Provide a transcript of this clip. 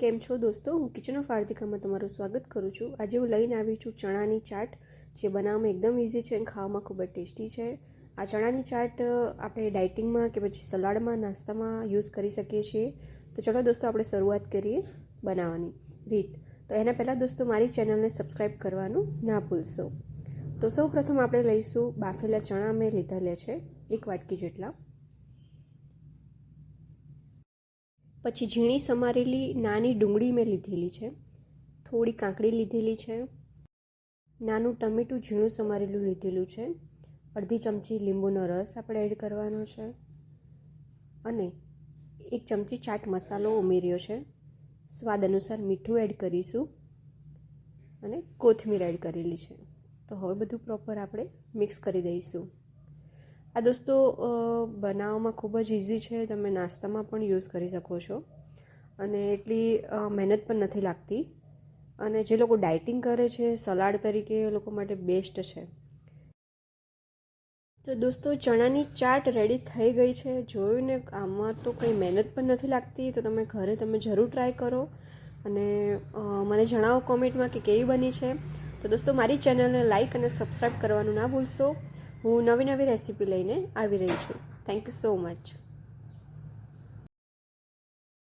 કેમ છો દોસ્તો? હું કિચન ઓફ આર્તિકામાં તમારું સ્વાગત કરું છું। આજે હું લઈને આવી છું ચણાની ચાટ, જે બનાવવામાં એકદમ ઇઝી છે અને ખાવામાં ખૂબ જ ટેસ્ટી છે। આ ચણાની ચાટ આપણે ડાયટિંગમાં કે પછી સલાડમાં, નાસ્તામાં યુઝ કરી શકીએ છીએ। તો ચલો દોસ્તો, આપણે શરૂઆત કરીએ બનાવવાની રીત। તો એના પહેલાં દોસ્તો, મારી ચેનલને સબસ્ક્રાઈબ કરવાનું ના ભૂલશો। તો સૌ પ્રથમ આપણે લઈશું બાફેલા ચણા। મેં લીધેલા છે 1 વાટકી જેટલા। પછી ઝીણી સમારેલી નાની ડુંગળી મેં લીધેલી છે, થોડી કાકડી લીધેલી છે, નાનું ટમેટું ઝીણું સમારેલું લીધેલું છે, અડધી ચમચી લીંબુનો રસ આપણે એડ કરવાનો છે, અને 1 ચમચી ચાટ મસાલો ઉમેર્યો છે, સ્વાદ અનુસાર મીઠું એડ કરીશું, અને કોથમીર એડ કરેલી છે। તો હવે બધું પ્રોપર આપણે મિક્સ કરી દઈશું। આ દોસ્તો બનાવવામાં ખૂબ જ ઇઝી છે, તમે નાસ્તામાં પણ યુઝ કરી શકો છો, અને એટલી મહેનત પણ નથી લાગતી, અને જે લોકો ડાયટિંગ કરે છે સલાડ તરીકે એ લોકો માટે બેસ્ટ છે। તો દોસ્તો, ચણાની ચાટ રેડી થઈ ગઈ છે। જોયું ને, આમાં તો કંઈ મહેનત પણ નથી લાગતી, તો તમે ઘરે જરૂર ટ્રાય કરો અને મને જણાવો કોમેન્ટમાં કે કેવી બની છે। તો દોસ્તો, મારી ચેનલને લાઇક અને સબસ્ક્રાઈબ કરવાનું ના ભૂલશો। હું નવી રેસીપી લઈને આવી રહી છું। Thank you so much.